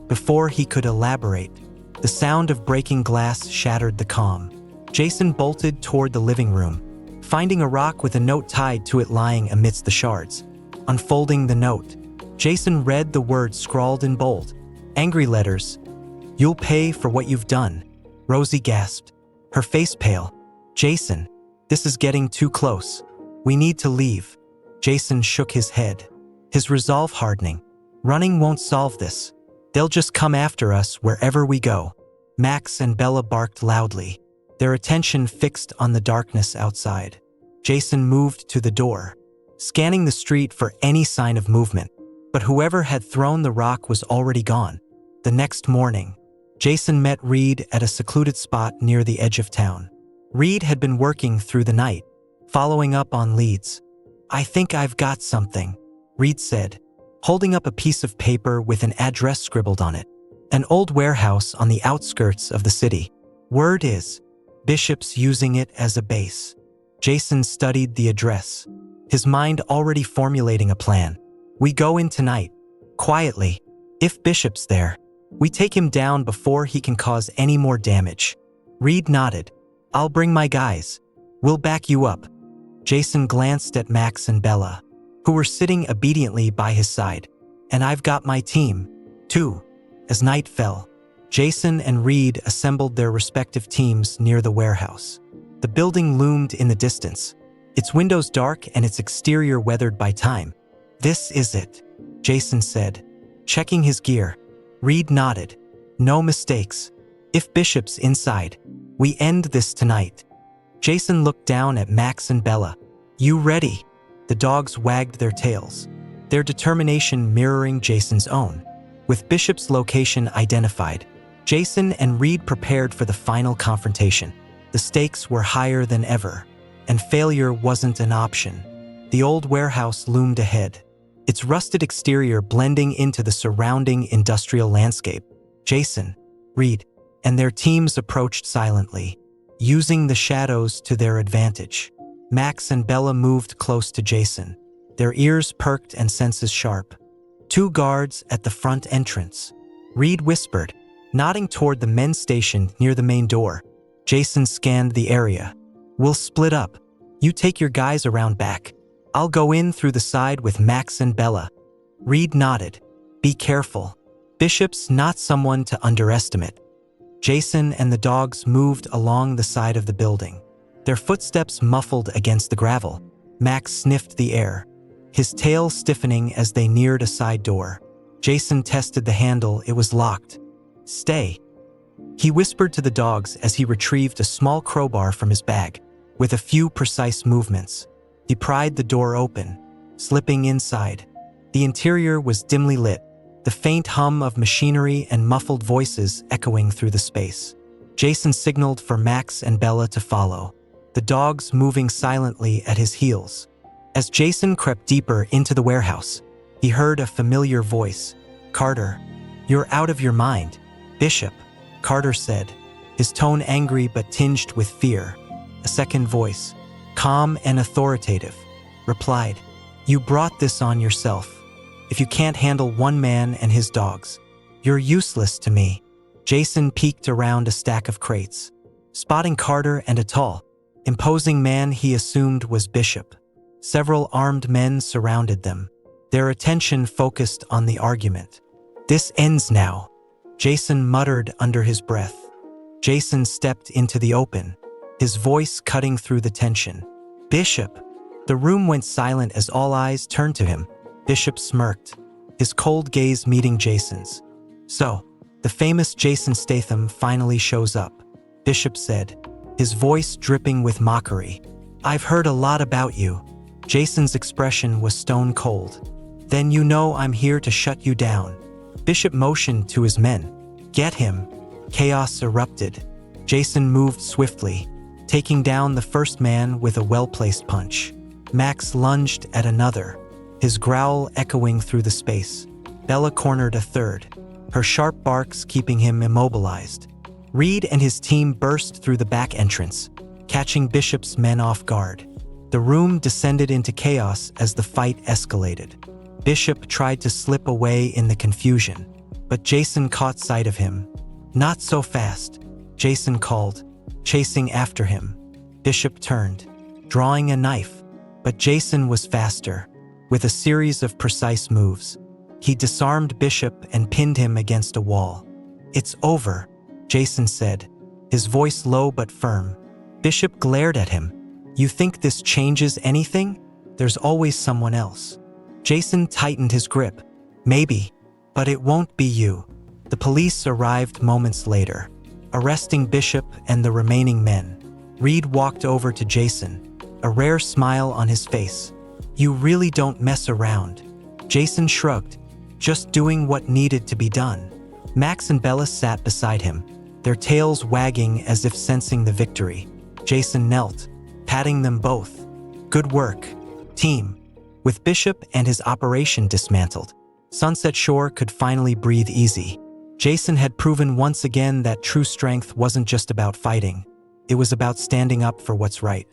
Before he could elaborate, the sound of breaking glass shattered the calm. Jason bolted toward the living room, finding a rock with a note tied to it lying amidst the shards. Unfolding the note, Jason read the words scrawled in bold, angry letters. "You'll pay for what you've done." Rosie gasped, her face pale. "Jason, this is getting too close. We need to leave." Jason shook his head, his resolve hardening. "Running won't solve this. They'll just come after us wherever we go." Max and Bella barked loudly, their attention fixed on the darkness outside. Jason moved to the door, scanning the street for any sign of movement, but whoever had thrown the rock was already gone. The next morning, Jason met Reed at a secluded spot near the edge of town. Reed had been working through the night, following up on leads. "I think I've got something," Reed said, holding up a piece of paper with an address scribbled on it. "An old warehouse on the outskirts of the city. Word is, Bishop's using it as a base." Jason studied the address, his mind already formulating a plan. "We go in tonight, quietly. If Bishop's there, we take him down before he can cause any more damage." Reed nodded. "I'll bring my guys. We'll back you up." Jason glanced at Max and Bella, who were sitting obediently by his side. "And I've got my team, too." As night fell, Jason and Reed assembled their respective teams near the warehouse. The building loomed in the distance, its windows dark and its exterior weathered by time. "This is it," Jason said, checking his gear. Reed nodded. "No mistakes. If Bishop's inside, we end this tonight." Jason looked down at Max and Bella. "You ready?" The dogs wagged their tails, their determination mirroring Jason's own. With Bishop's location identified, Jason and Reed prepared for the final confrontation. The stakes were higher than ever, and failure wasn't an option. The old warehouse loomed ahead, its rusted exterior blending into the surrounding industrial landscape. Jason, Reed, and their teams approached silently, using the shadows to their advantage. Max and Bella moved close to Jason, their ears perked and senses sharp. "Two guards at the front entrance," Reed whispered, nodding toward the men's station near the main door. Jason scanned the area. "We'll split up. You take your guys around back. I'll go in through the side with Max and Bella." Reed nodded. "Be careful. Bishop's not someone to underestimate." Jason and the dogs moved along the side of the building, their footsteps muffled against the gravel. Max sniffed the air, his tail stiffening as they neared a side door. Jason tested the handle. It was locked. "Stay," he whispered to the dogs as he retrieved a small crowbar from his bag. With a few precise movements, he pried the door open, slipping inside. The interior was dimly lit, the faint hum of machinery and muffled voices echoing through the space. Jason signaled for Max and Bella to follow, the dogs moving silently at his heels. As Jason crept deeper into the warehouse, he heard a familiar voice. "Carter, you're out of your mind." "Bishop," Carter said, his tone angry but tinged with fear. A second voice, calm and authoritative, replied, "You brought this on yourself. If you can't handle one man and his dogs, you're useless to me." Jason peeked around a stack of crates, spotting Carter and a tall, imposing man he assumed was Bishop. Several armed men surrounded them, their attention focused on the argument. "This ends now," Jason muttered under his breath. Jason stepped into the open, his voice cutting through the tension. "Bishop!" The room went silent as all eyes turned to him. Bishop smirked, his cold gaze meeting Jason's. "So, the famous Jason Statham finally shows up," Bishop said, his voice dripping with mockery. "I've heard a lot about you." Jason's expression was stone cold. "Then you know I'm here to shut you down." Bishop motioned to his men. "Get him. Chaos erupted. Jason moved swiftly, taking down the first man with a well-placed punch. Max lunged at another, his growl echoing through the space. Bella cornered a third, her sharp barks keeping him immobilized. Reed and his team burst through the back entrance, catching Bishop's men off guard. The room descended into chaos as the fight escalated. Bishop tried to slip away in the confusion, but Jason caught sight of him. "Not so fast," Jason called, chasing after him. Bishop turned, drawing a knife, but Jason was faster. With a series of precise moves, he disarmed Bishop and pinned him against a wall. "It's over," Jason said, his voice low but firm. Bishop glared at him. "You think this changes anything? There's always someone else." Jason tightened his grip. "Maybe, but it won't be you." The police arrived moments later, arresting Bishop and the remaining men. Reed walked over to Jason, a rare smile on his face. "You really don't mess around." Jason shrugged, just doing what needed to be done. Max and Bella sat beside him, their tails wagging as if sensing the victory. Jason knelt, patting them both. "Good work, team." With Bishop and his operation dismantled, Sunset Shore could finally breathe easy. Jason had proven once again that true strength wasn't just about fighting. It was about standing up for what's right.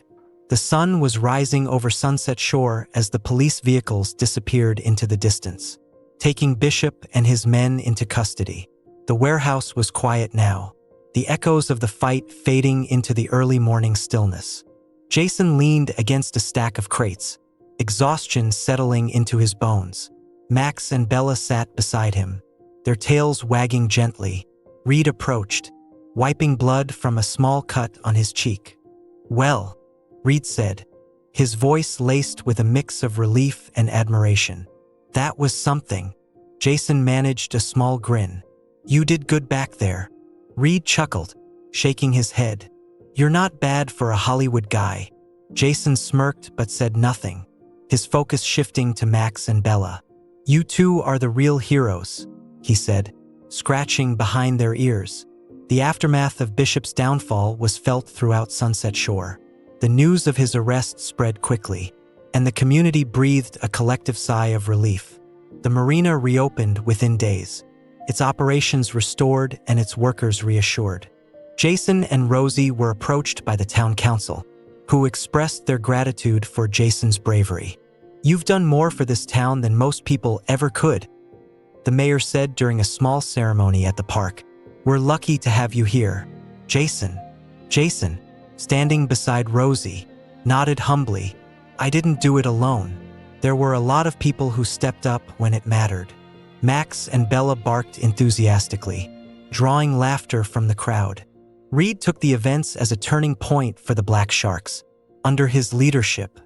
The sun was rising over Sunset Shore as the police vehicles disappeared into the distance, taking Bishop and his men into custody. The warehouse was quiet now, the echoes of the fight fading into the early morning stillness. Jason leaned against a stack of crates, exhaustion settling into his bones. Max and Bella sat beside him, their tails wagging gently. Reed approached, wiping blood from a small cut on his cheek. "Well," Reed said, his voice laced with a mix of relief and admiration. "That was something." Jason managed a small grin. "You did good back there." Reed chuckled, shaking his head. "You're not bad for a Hollywood guy." Jason smirked but said nothing, his focus shifting to Max and Bella. "You two are the real heroes," he said, scratching behind their ears. The aftermath of Bishop's downfall was felt throughout Sunset Shore. The news of his arrest spread quickly, and the community breathed a collective sigh of relief. The marina reopened within days, its operations restored and its workers reassured. Jason and Rosie were approached by the town council, who expressed their gratitude for Jason's bravery. "You've done more for this town than most people ever could," the mayor said during a small ceremony at the park. "We're lucky to have you here." Jason, standing beside Rosie, nodded humbly. "I didn't do it alone. There were a lot of people who stepped up when it mattered." Max and Bella barked enthusiastically, drawing laughter from the crowd. Reed took the events as a turning point for the Black Sharks. Under his leadership,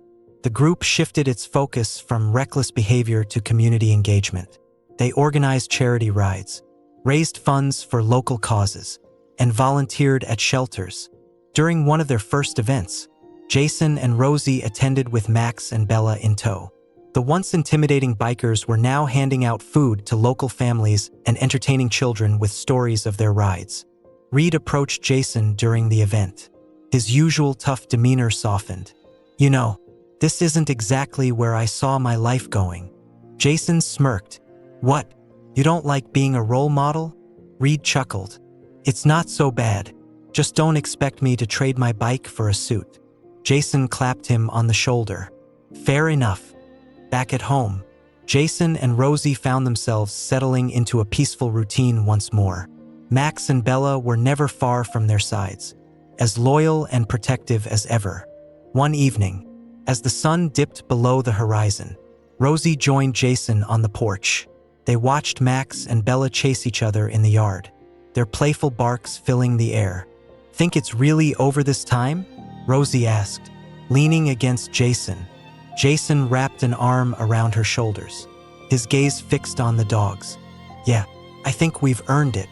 the group shifted its focus from reckless behavior to community engagement. They organized charity rides, raised funds for local causes, and volunteered at shelters. During one of their first events, Jason and Rosie attended with Max and Bella in tow. The once intimidating bikers were now handing out food to local families and entertaining children with stories of their rides. Reed approached Jason during the event. His usual tough demeanor softened. "You know, this isn't exactly where I saw my life going." Jason smirked. "What? You don't like being a role model?" Reed chuckled. "It's not so bad. Just don't expect me to trade my bike for a suit." Jason clapped him on the shoulder. "Fair enough." Back at home, Jason and Rosie found themselves settling into a peaceful routine once more. Max and Bella were never far from their sides, as loyal and protective as ever. One evening, as the sun dipped below the horizon, Rosie joined Jason on the porch. They watched Max and Bella chase each other in the yard, their playful barks filling the air. "Think it's really over this time?" Rosie asked, leaning against Jason. Jason wrapped an arm around her shoulders, his gaze fixed on the dogs. "Yeah, I think we've earned it."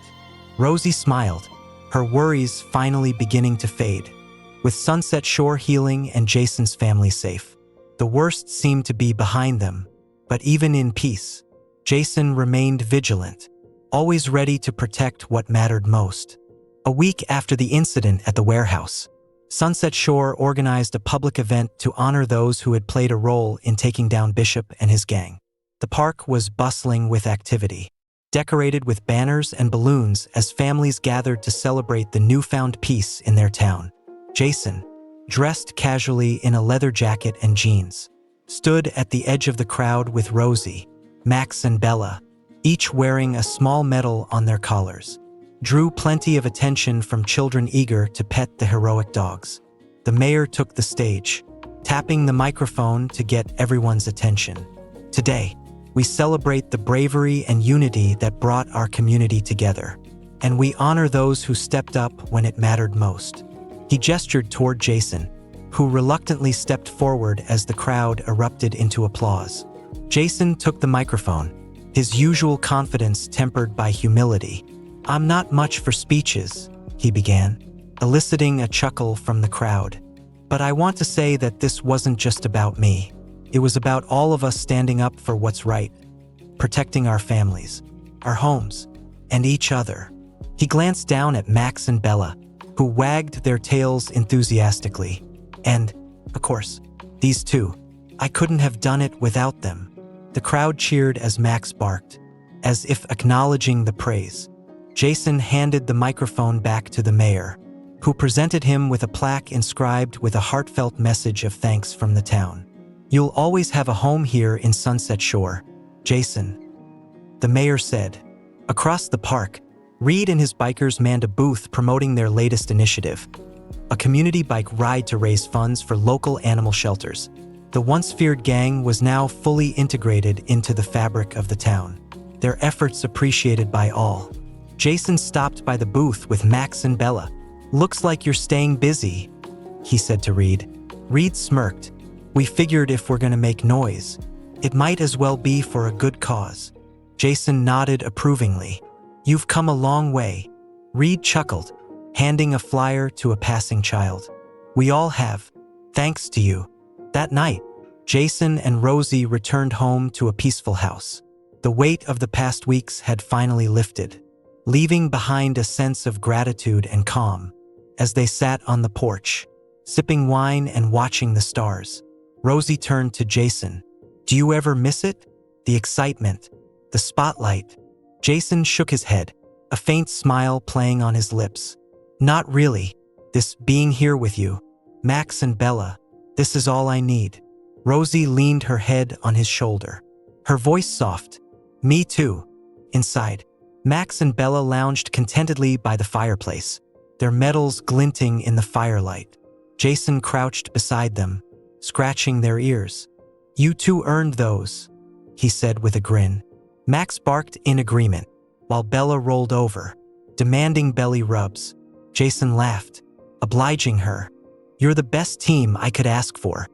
Rosie smiled, her worries finally beginning to fade. With Sunset Shore healing and Jason's family safe, the worst seemed to be behind them. But even in peace, Jason remained vigilant, always ready to protect what mattered most. A week after the incident at the warehouse, Sunset Shore organized a public event to honor those who had played a role in taking down Bishop and his gang. The park was bustling with activity, decorated with banners and balloons as families gathered to celebrate the newfound peace in their town. Jason, dressed casually in a leather jacket and jeans, stood at the edge of the crowd with Rosie, Max and Bella, each wearing a small medal on their collars, drew plenty of attention from children eager to pet the heroic dogs. The mayor took the stage, tapping the microphone to get everyone's attention. Today, we celebrate the bravery and unity that brought our community together, and we honor those who stepped up when it mattered most. He gestured toward Jason, who reluctantly stepped forward as the crowd erupted into applause. Jason took the microphone, his usual confidence tempered by humility. "I'm not much for speeches," he began, eliciting a chuckle from the crowd. "But I want to say that this wasn't just about me. It was about all of us standing up for what's right, protecting our families, our homes, and each other." He glanced down at Max and Bella, who wagged their tails enthusiastically. "And, of course, these two. I couldn't have done it without them." The crowd cheered as Max barked, as if acknowledging the praise. Jason handed the microphone back to the mayor, who presented him with a plaque inscribed with a heartfelt message of thanks from the town. "You'll always have a home here in Sunset Shore, Jason," the mayor said. Across the park, Reed and his bikers manned a booth promoting their latest initiative, a community bike ride to raise funds for local animal shelters. The once feared gang was now fully integrated into the fabric of the town, their efforts appreciated by all. Jason stopped by the booth with Max and Bella. "Looks like you're staying busy," he said to Reed. Reed smirked. "We figured if we're gonna make noise, it might as well be for a good cause." Jason nodded approvingly. "You've come a long way," Reed chuckled, handing a flyer to a passing child. "We all have, thanks to you." That night, Jason and Rosie returned home to a peaceful house. The weight of the past weeks had finally lifted, leaving behind a sense of gratitude and calm. As they sat on the porch, sipping wine and watching the stars, Rosie turned to Jason. "Do you ever miss it? The excitement, the spotlight?" Jason shook his head, a faint smile playing on his lips. "Not really. This being here with you, Max and Bella, this is all I need." Rosie leaned her head on his shoulder, her voice soft. "Me too." Inside, Max and Bella lounged contentedly by the fireplace, their medals glinting in the firelight. Jason crouched beside them, scratching their ears. "You two earned those," he said with a grin. Max barked in agreement, while Bella rolled over, demanding belly rubs. Jason laughed, obliging her. "You're the best team I could ask for,"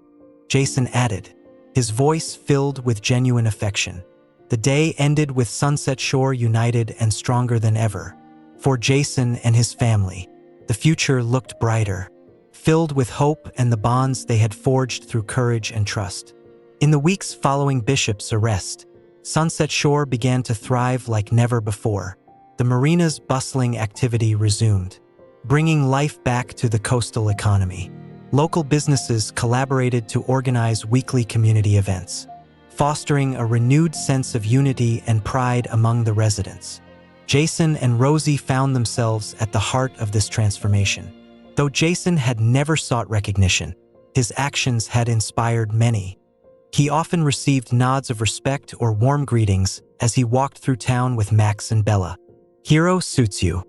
Jason added, his voice filled with genuine affection. The day ended with Sunset Shore united and stronger than ever. For Jason and his family, the future looked brighter, filled with hope and the bonds they had forged through courage and trust. In the weeks following Bishop's arrest, Sunset Shore began to thrive like never before. The marina's bustling activity resumed, bringing life back to the coastal economy. Local businesses collaborated to organize weekly community events, fostering a renewed sense of unity and pride among the residents. Jason and Rosie found themselves at the heart of this transformation. Though Jason had never sought recognition, his actions had inspired many. He often received nods of respect or warm greetings as he walked through town with Max and Bella. "Hero suits you,"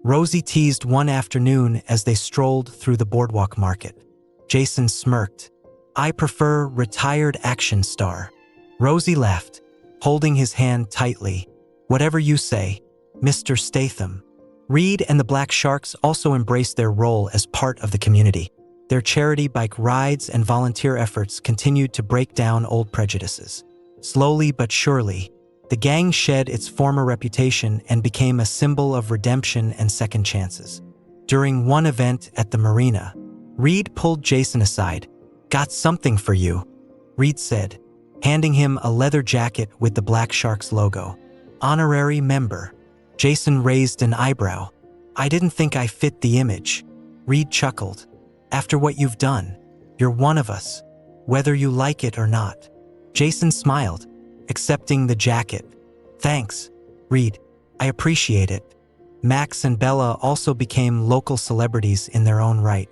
Rosie teased one afternoon as they strolled through the boardwalk market. Jason smirked. "I prefer retired action star." Rosie laughed, holding his hand tightly. "Whatever you say, Mr. Statham." Reed and the Black Sharks also embraced their role as part of the community. Their charity bike rides and volunteer efforts continued to break down old prejudices. Slowly but surely, the gang shed its former reputation and became a symbol of redemption and second chances. During one event at the marina, Reed pulled Jason aside. "Got something for you," Reed said, handing him a leather jacket with the Black Sharks logo. "Honorary member." Jason raised an eyebrow. I didn't think I fit the image. Reed chuckled. After what you've done, you're one of us, whether you like it or not. Jason smiled, accepting the jacket. Thanks, Reed. I appreciate it. Max and Bella also became local celebrities in their own right.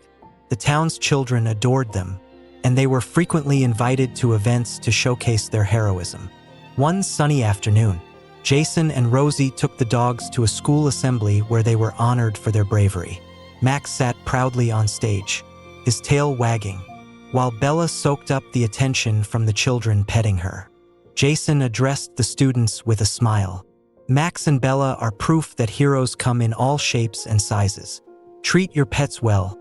The town's children adored them, and they were frequently invited to events to showcase their heroism. One sunny afternoon, Jason and Rosie took the dogs to a school assembly where they were honored for their bravery. Max sat proudly on stage, his tail wagging, while Bella soaked up the attention from the children petting her. Jason addressed the students with a smile. Max and Bella are proof that heroes come in all shapes and sizes. Treat your pets well.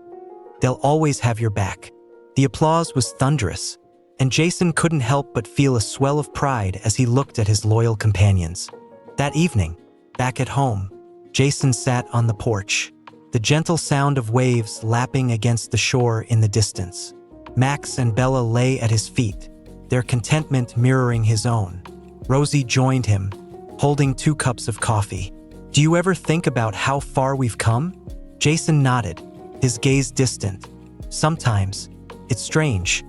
They'll always have your back. The applause was thunderous, and Jason couldn't help but feel a swell of pride as he looked at his loyal companions. That evening, back at home, Jason sat on the porch, the gentle sound of waves lapping against the shore in the distance. Max and Bella lay at his feet, their contentment mirroring his own. Rosie joined him, holding 2 cups of coffee. Do you ever think about how far we've come? Jason nodded, his gaze distant. Sometimes, it's strange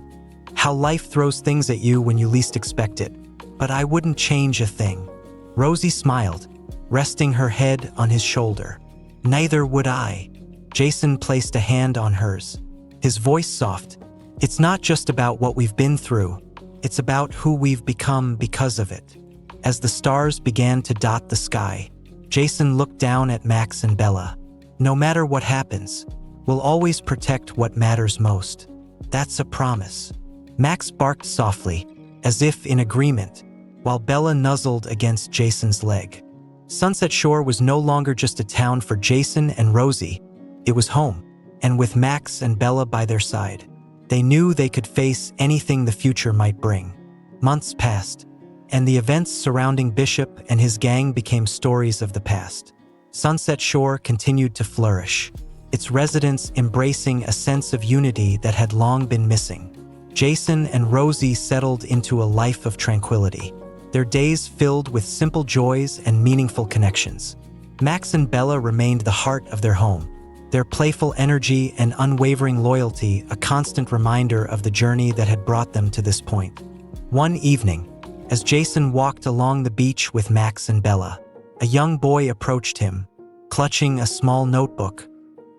how life throws things at you when you least expect it, but I wouldn't change a thing. Rosie smiled, resting her head on his shoulder. Neither would I. Jason placed a hand on hers, his voice soft. It's not just about what we've been through, it's about who we've become because of it. As the stars began to dot the sky, Jason looked down at Max and Bella. No matter what happens, we'll always protect what matters most. That's a promise. Max barked softly, as if in agreement, while Bella nuzzled against Jason's leg. Sunset Shore was no longer just a town for Jason and Rosie. It was home, and with Max and Bella by their side, they knew they could face anything the future might bring. Months passed, and the events surrounding Bishop and his gang became stories of the past. Sunset Shore continued to flourish, its residents embracing a sense of unity that had long been missing. Jason and Rosie settled into a life of tranquility, their days filled with simple joys and meaningful connections. Max and Bella remained the heart of their home, their playful energy and unwavering loyalty a constant reminder of the journey that had brought them to this point. One evening, as Jason walked along the beach with Max and Bella, a young boy approached him, clutching a small notebook.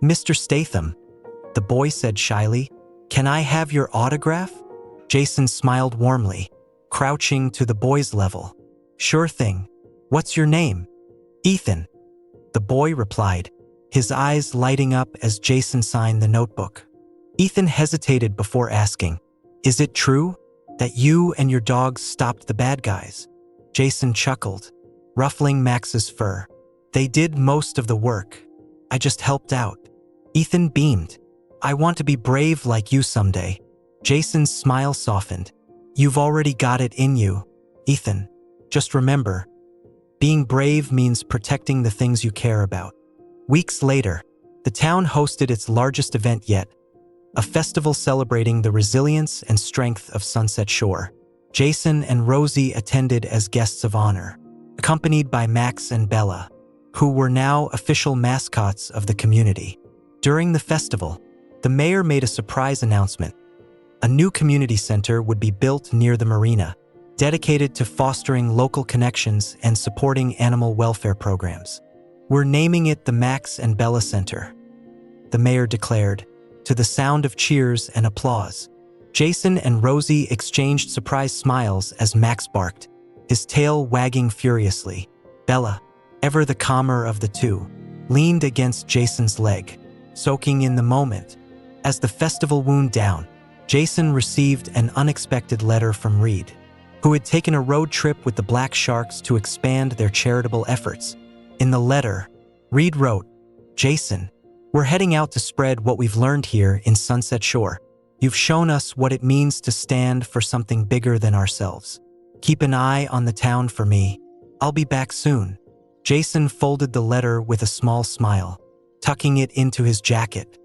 "Mr. Statham," the boy said shyly, "can I have your autograph?" Jason smiled warmly, crouching to the boy's level. "Sure thing. What's your name?" "Ethan," the boy replied, his eyes lighting up as Jason signed the notebook. Ethan hesitated before asking, "Is it true that you and your dogs stopped the bad guys?" Jason chuckled, ruffling Max's fur. "They did most of the work. I just helped out." Ethan beamed. "I want to be brave like you someday." Jason's smile softened. "You've already got it in you, Ethan. Just remember, being brave means protecting the things you care about." Weeks later, the town hosted its largest event yet, a festival celebrating the resilience and strength of Sunset Shore. Jason and Rosie attended as guests of honor, accompanied by Max and Bella, who were now official mascots of the community. During the festival, the mayor made a surprise announcement. A new community center would be built near the marina, dedicated to fostering local connections and supporting animal welfare programs. "We're naming it the Max and Bella Center," the mayor declared, to the sound of cheers and applause. Jason and Rosie exchanged surprised smiles as Max barked, his tail wagging furiously. Bella, ever the calmer of the two, leaned against Jason's leg, soaking in the moment. As the festival wound down, Jason received an unexpected letter from Reed, who had taken a road trip with the Black Sharks to expand their charitable efforts. In the letter, Reed wrote, "Jason, we're heading out to spread what we've learned here in Sunset Shore. You've shown us what it means to stand for something bigger than ourselves. Keep an eye on the town for me. I'll be back soon." Jason folded the letter with a small smile, tucking it into his jacket.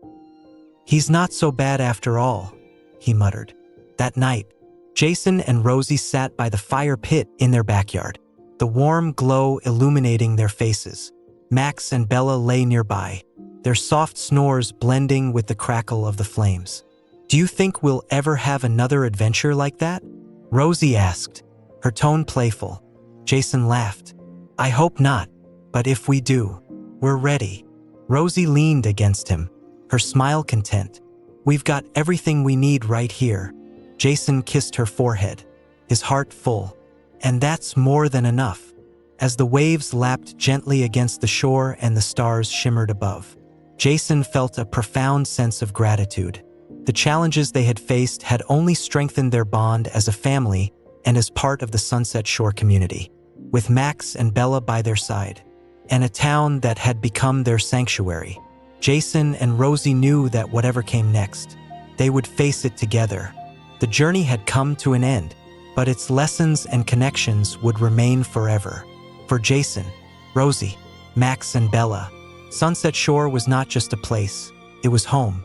"He's not so bad after all," he muttered. That night, Jason and Rosie sat by the fire pit in their backyard, the warm glow illuminating their faces. Max and Bella lay nearby, their soft snores blending with the crackle of the flames. "Do you think we'll ever have another adventure like that?" Rosie asked, her tone playful. Jason laughed. "I hope not, but if we do, we're ready." Rosie leaned against him, her smile content. "We've got everything we need right here." Jason kissed her forehead, his heart full. "And that's more than enough." As the waves lapped gently against the shore and the stars shimmered above, Jason felt a profound sense of gratitude. The challenges they had faced had only strengthened their bond as a family and as part of the Sunset Shore community. With Max and Bella by their side, and a town that had become their sanctuary, Jason and Rosie knew that whatever came next, they would face it together. The journey had come to an end, but its lessons and connections would remain forever. For Jason, Rosie, Max, and Bella, Sunset Shore was not just a place, it was home.